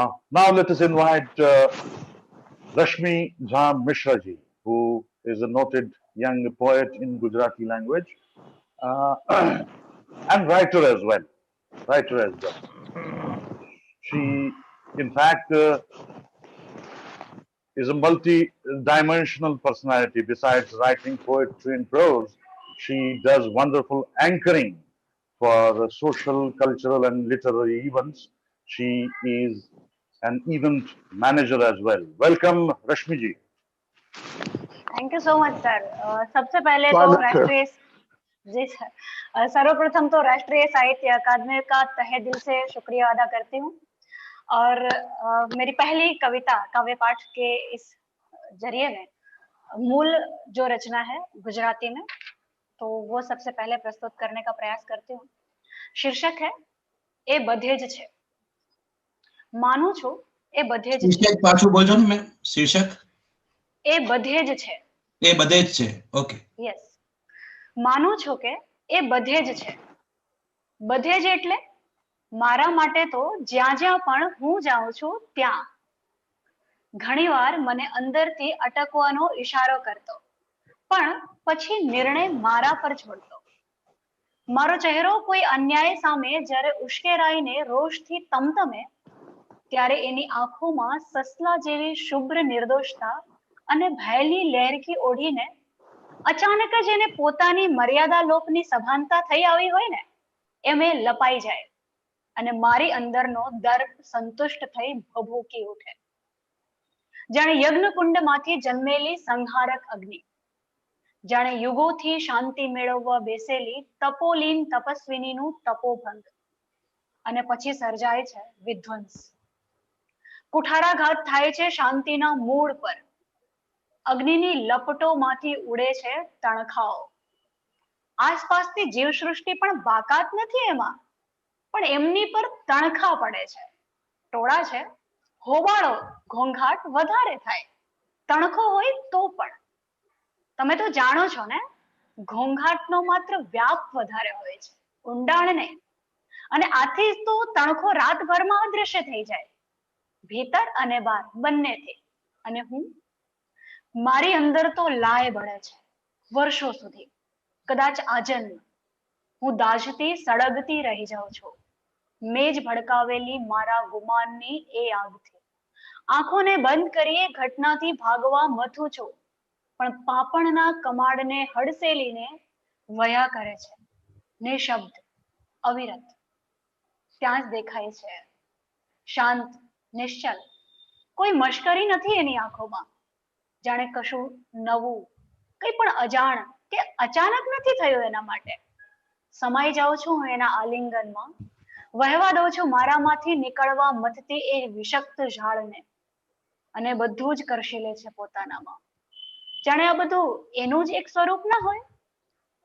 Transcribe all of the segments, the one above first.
Now let us invite Rashmi Jha Mishra ji, who is a noted young poet in Gujarati language uh, and writer as well. Writer as well. She, in fact, is a multi-dimensional personality. Besides writing poetry and prose, she does wonderful anchoring for social, cultural, and literary events. She is an event manager as well. Welcome, Rashmi ji. Thank you so much sir. सबसे पहले तो स्वागत है। राष्ट्रीय जी sir, सर्वप्रथम तो राष्ट्रीय साहित्य अकादमी का तहे दिल से शुक्रिया अदा करती हूँ। और मेरी पहली कविता काव्य पाठ के इस जरिए में मूल जो रचना है गुजराती में, तो वो सबसे पहले प्रस्तुत करने का प्रयास करती हूँ। शीर्षक है ए बधेज छे। मानु छो ए बधेज छे। शीर्षक पाछू बोलજો ને મેં शीर्षक ए बधेज छे। એ બધે જ છે। ઓકે યસ, માનું છો કે એ બધે જ છે। બધે જ એટલે મારા માટે તો જ્યાં જ્યાં પણ હું જાઉં છું ત્યાં ઘણીવાર મને અંદરથી અટકવાનો ઈશારો કરતો, પણ પછી નિર્ણય મારા પર છોડતો। મારો ચહેરો કોઈ અન્યાય સામે જ્યારે ઉશ્કેરાઈને રોષથી તમતમે, ત્યારે એની આંખોમાં સસલા જેવી શુભ્ર નિર્દોષતા અને ભયની લહેરખી ઓઢીને અચાનક જ એને પોતાની મર્યાદા લોપની સભાનતા થઈ આવી હોય ને એમ એ લપાઈ જાય અને મારી અંદરનો દર્પ સંતુષ્ટ થઈ ભભૂકી ઉઠે। જાણે યજ્ઞકુંડમાંથી જન્મેલી સંહારક અગ્નિ, જાણે યુગોથી શાંતિ મેળવવા બેસેલી તપોલીન તપસ્વિનીનું તપોભંગ, અને પછી સર્જાય છે વિધ્વંસ। કુઠારાઘાત થાય છે શાંતિના મૂળ પર। અગ્નિની લપટોમાંથી ઉડે છે તણખાઓ। આસપાસની જીવસૃષ્ટિ પણ બાકાત નથી એમાં, પણ એમની પર તણખા પડે છે। ટોળા છે, હોબાળો ઘોંઘાટ વધારે થાય, તણખો હોય તો પણ। તમે તો જાણો છો ને, ઘોંઘાટનો માત્ર વ્યાપ વધારે હોય છે, ઊંડાણ નહીં। અને આથી તો તણખો રાતભરમાં અદૃશ્ય થઈ જાય, ભીતર અને બહાર બંનેથી। અને હું, મારી અંદર તો લાય બળે છે વર્ષો સુધી, કદાચ આજન્મ। હું દાઝતી સળગતી રહી જાઉં છું મેજ ભડકાવેલી મારા ગુમાનની એ આગથી। આંખોને બંધ કરીએ ઘટનાથી ભાગવા મથું છું, પણ પાપણના કમાડને હડસેલીને વયા કરે છે નિશબ્દ અવિરત। ત્યાં જ દેખાય છે શાંત નિશ્ચલ, કોઈ મશ્કરી નથી એની આંખોમાં। જાણે કશું નવું, કંઈ પણ અજાણ કે અચાનક નથી થયું એના માટે। સમાઈ જાઉં છું હું એના આલિંગનમાં, વહેવા દઉં છું મારામાંથી નીકળવા મથતી એ વિષક્ત ઝાડને, અને બધું જ કરશી લે છે પોતાનામાં। જાણે આ બધું એનું જ એક સ્વરૂપ ના હોય,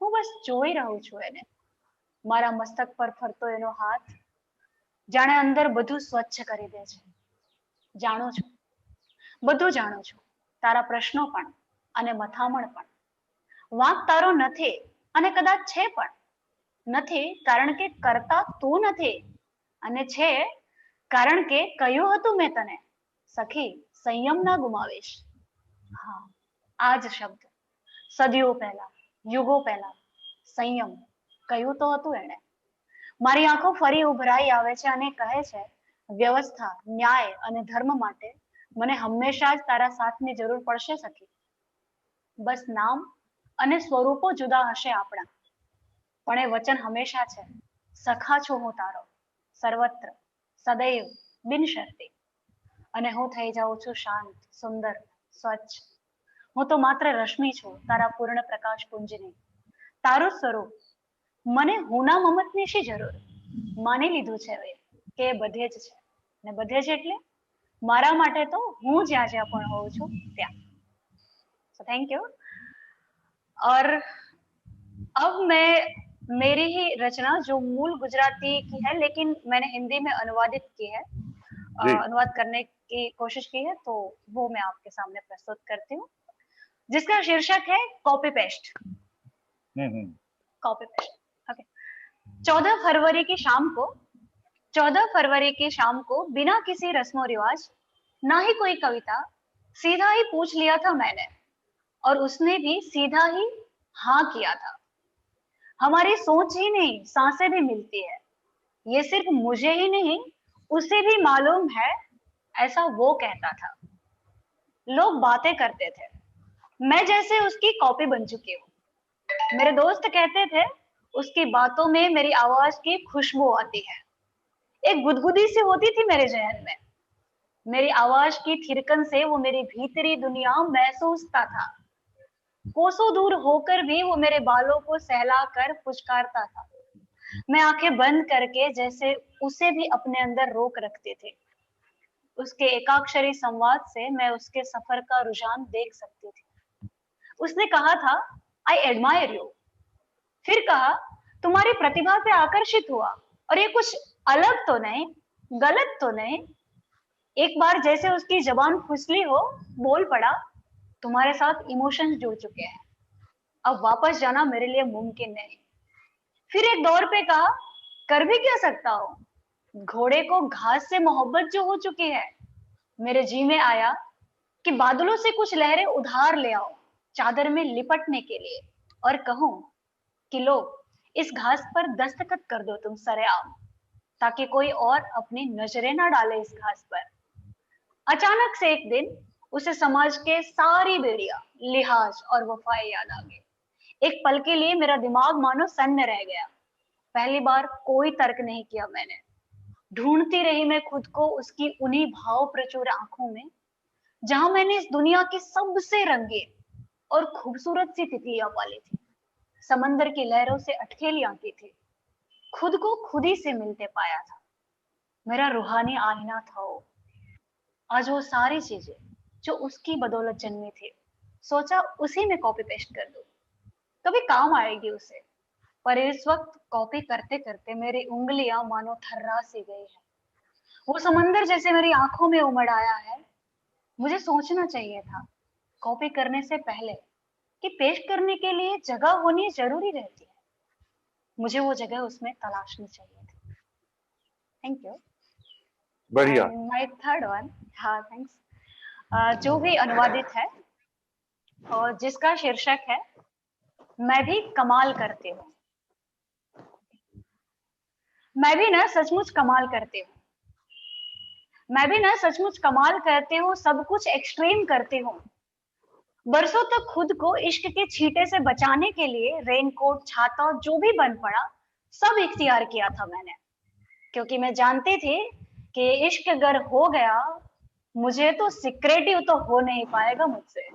હું બસ જોઈ રહું છું એને। મારા મસ્તક પર ફરતો એનો હાથ જાણે અંદર બધું સ્વચ્છ કરી દે છે। જાણું છું, બધું જાણું છું, તારા પ્રશ્નો પણ અને મથામણ પણ। વાંક તારો નથી અને કદાચ છે પણ નથી, કારણ કે કરતા તું નથી, અને છે કારણ કે કહ્યું હતું મેં તને, સખી સંયમ ના ગુમાવીશ। હા, આ જ શબ્દ સદીઓ પહેલા, યુગો પહેલા, સંયમ કહ્યું તો હતું એણે। મારી આંખો ફરી ઉભરાઈ આવે છે અને કહે છે, વ્યવસ્થા, ન્યાય અને ધર્મ માટે મને હંમેશા જ તારા સાથની જરૂર પડશે સખી। બસ નામ અને સ્વરૂપો જુદા હશે આપણા, પણ એ વચન હંમેશા છે, સખા છું હું તારો સર્વત્ર સદૈવ બિનશરતી। અને હું થઈ જાઉં છું શાંત, સુંદર, સ્વચ્છ। હું તો માત્ર રશ્મિ છું તારા પૂર્ણ પ્રકાશ પુંજની। તારું સ્વરૂપ મને હુના મમતની શી જરૂર। માની લીધું છે કે બધે જ છે, ને બધે જ એટલે મારા માટે તો હું જ્યાં જ્યાં પણ હોઉં છું ત્યાં। So thank you। और अब मैं मेरी ही रचना जो मूल गुजराती की है लेकिन मैंने हिंदी में अनुवादित की है, अनुवाद करने की कोशिश की है, तो वो मैं आपके सामने प्रस्तुत करती हूँ, जिसका शीर्षक है copy paste. Copy paste. Okay. 14 फरवरी की शाम को 14 फरवरी की शाम को बिना किसी रस्मो रिवाज, ना ही कोई कविता, सीधा ही पूछ लिया था मैंने, और उसने भी सीधा ही हाँ किया था। हमारी सोच ही नहीं, सांसें भी मिलती है। ये सिर्फ मुझे ही नहीं, उसे भी मालूम है, ऐसा वो कहता था। लोग बातें करते थे, मैं जैसे उसकी कॉपी बन चुकी हूँ। मेरे दोस्त कहते थे, उसकी बातों में मेरी आवाज की खुशबू आती है। एक गुदगुदी सी होती थी मेरे जहन में। मेरी आवाज की थिरकन से वो मेरी भीतरी दुनिया महसूसता था। कोसों दूर होकर भी वो मेरे बालों को सहलाकर पुचकारता था। मैं आंखें बंद करके जैसे उसे भी अपने अंदर रोक रखते थे। उसके एकाक्षरी संवाद से मैं उसके सफर का रुझान देख सकती थी। उसने कहा था, आई एडमायर यू। फिर कहा, तुम्हारी प्रतिभा से आकर्षित हुआ, और ये कुछ अलग तो नहीं, गलत तो नहीं। एक बार जैसे उसकी जबान फुसली हो, बोल पड़ा, तुम्हारे साथ इमोशंस जुड़ चुके हैं, अब वापस जाना मेरे लिए मुमकिन नहीं। फिर एक दौर पे कहा, कर भी क्या सकता हूँ, घोड़े को घास से मोहब्बत जो हो चुकी है। मेरे जी में आया कि बादलों से कुछ लहरें उधार ले आओ, चादर में लिपटने के लिए, और कहूं कि लो, इस घास पर दस्तखत कर दो तुम सरेआम, ताकि कोई और अपनी नजरें ना डाले इस घास पर। अचानक से एक दिन उसे समाज के सारी बेड़ियां, लिहाज और वफाएं याद आ गई। एक पल के लिए मेरा दिमाग मानो सन्न रह गया। पहली बार कोई तर्क नहीं किया मैंने। ढूंढती रही मैं खुद को उसकी उन्हीं भाव प्रचुर आंखों में, जहां मैंने इस दुनिया की सबसे रंगीन और खूबसूरत सी तितलियां पाली थी। समंदर की लहरों से अटखेली आती थी। खुद को खुद ही से मिलते पाया था। मेरा रूहानी आईना था वो। आज वो सारी चीजें जो उसकी बदौलत जन्मी थी, सोचा उसी में कॉपी पेस्ट कर दूं, कभी काम आएगी उसे। पर इस वक्त कॉपी करते करते मेरी उंगलियां मानो थर्रा सी गई है। वो समंदर जैसे मेरी आंखों में उमड़ आया है। मुझे सोचना चाहिए था कॉपी करने से पहले कि पेस्ट करने के लिए जगह होनी जरूरी रहती है। मुझे वो जगह उसमें तलाशनी चाहिए थी। Thank you. बढ़िया। एंड माय थर्ड वन, हाँ थैंक्स, जो भी अनुवादित है और जिसका शीर्षक है, मैं भी कमाल करती हूँ। मैं भी ना सचमुच कमाल करती हूँ। मैं भी ना सचमुच कमाल करती हूँ, सब कुछ एक्सट्रीम करती हूँ। बरसों तक खुद को इश्क के छींटे से बचाने के लिए रेनकोट, छाता, जो भी बन पड़ा, सब इख्तियार किया था मैंने। क्योंकि मैं जानती थी कि इश्क अगर हो गया, मुझे तो सिक्रेटिव तो हो नहीं पाएगा मुझसे।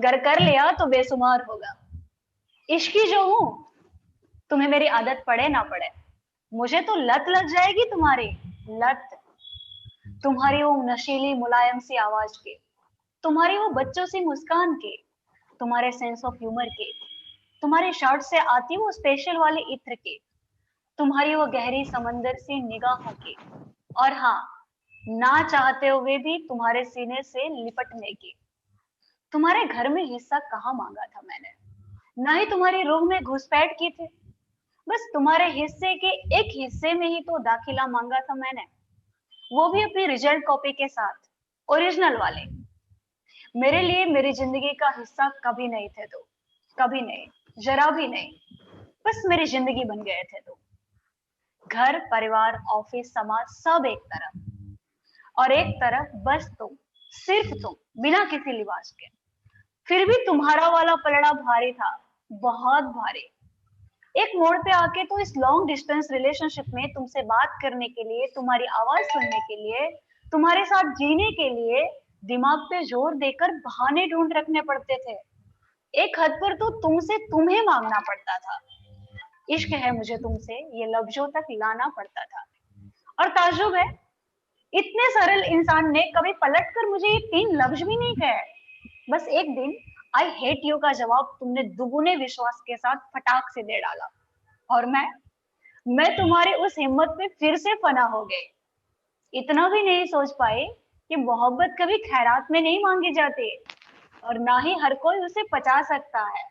गर कर लिया तो बेसुमार होगा। इश्की जो हूं, तुम्हें मेरी आदत पड़े ना पड़े, मुझे तो लत लग जाएगी तुम्हारी, लत। तुम्हारी वो नशीली मुलायम सी आवाज की, तुम्हारी वो बच्चों सी मुस्कान की, तुम्हारे सेंस ऑफ ह्यूमर की, तुम्हारी शर्ट से आती वो स्पेशल वाली इत्र की, तुम्हारी वो गहरी समंदर सी निगाहों की, और हाँ, ना चाहते हुए भी तुम्हारे सीने से लिपटने की। तुम्हारे घर में हिस्सा कहाँ मांगा था मैंने, ना ही तुम्हारी रूह में घुसपैठ की थी। बस तुम्हारे हिस्से के एक हिस्से में ही तो दाखिला मांगा था मैंने, वो भी अपनी रिजल्ट कॉपी के साथ, ओरिजिनल वाले। मेरे लिए मेरी जिंदगी का हिस्सा कभी नहीं थे तो, कभी नहीं, जरा भी नहीं। बस मेरी जिंदगी बन गए थे तो। घर, परिवार, ऑफिस, समाज, सब एक तरफ, और एक तरफ बस तुम, सिर्फ तुम, बिना किसी लिबास के। फिर भी तुम्हारा वाला पलड़ा भारी था, बहुत भारी। एक मोड़ पे आके तो इस लॉन्ग डिस्टेंस रिलेशनशिप में तुमसे बात करने के लिए, तुम्हारी आवाज सुनने के लिए, तुम्हारे साथ जीने के लिए दिमाग पे जोर देकर बहाने ढूंढ रखने पड़ते थे। एक हद पर तो तुमसे तुम्हें मांगना पड़ता था। इश्क है मुझे तुमसे, ये लफ्जों तक लाना पड़ता था। और ताज्जुब है, इतने सरल इंसान ने कभी पलटकर मुझे ये 3 लफ्ज भी नहीं कहे। बस एक दिन आई हेट यू का जवाब तुमने दुगुने विश्वास के साथ फटाक से दे डाला, और मैं तुम्हारी उस हिम्मत पे फिर से फना हो गई। इतना भी नहीं सोच पाए कि मोहब्बत कभी खैरात में नहीं मांगी जाती, और ना ही हर कोई उसे पचा सकता है।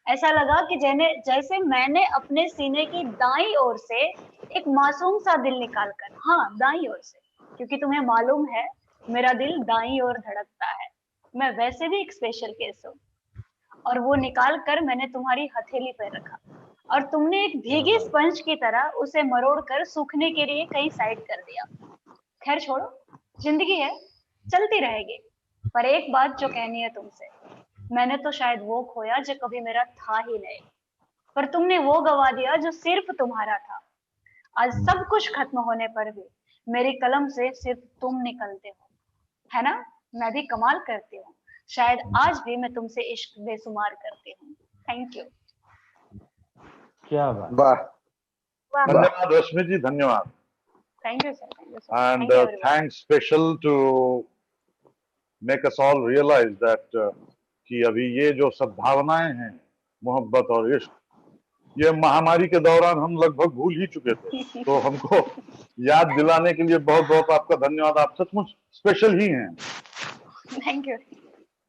ऐसा लगा कि जैसे मैंने अपने सीने की दाईं ओर से एक मासूम सा दिल निकाल कर, हाँ दाईं ओर से, क्योंकि तुम्हें मालूम है मेरा दिल दाईं ओर धड़कता है, मैं वैसे भी एक स्पेशल केस हूँ, और वो निकाल कर मैंने तुम्हारी हथेली पर रखा, और तुमने एक भीगी स्पंज की तरह उसे मरोड़ कर सूखने के लिए कहीं साइड कर दिया। खैर छोड़ो, जिंदगी है, चलती रहेगी। पर एक बात जो कहनी है तुमसे, मैंने तो शायद वो खोया जो कभी मेरा था ही नहीं, पर तुमने वो गवा दिया जो सिर्फ तुम्हारा था। आज सब कुछ खत्म होने पर भी मेरी कलम से सिर्फ तुम निकलते हो, है ना? मैं भी कमाल करती हूँ, शायद आज भी मैं तुमसे इश्क बेसुमार करती हूँ। Thank you. क्या बात। वाह वाह, धन्यवाद रश्मि जी, धन्यवाद। Thank you sir, thank you sir, And thank you everyone. thanks special to make us all realize that कि अभी ये जो सद्भावनाएं हैं, मोहब्बत और इश्क, ये महामारी के दौरान हम लगभग भूल ही चुके थे, तो हमको याद दिलाने के लिए बहुत बहुत आपका धन्यवाद। आप सचमुच स्पेशल ही हैं। Thank you.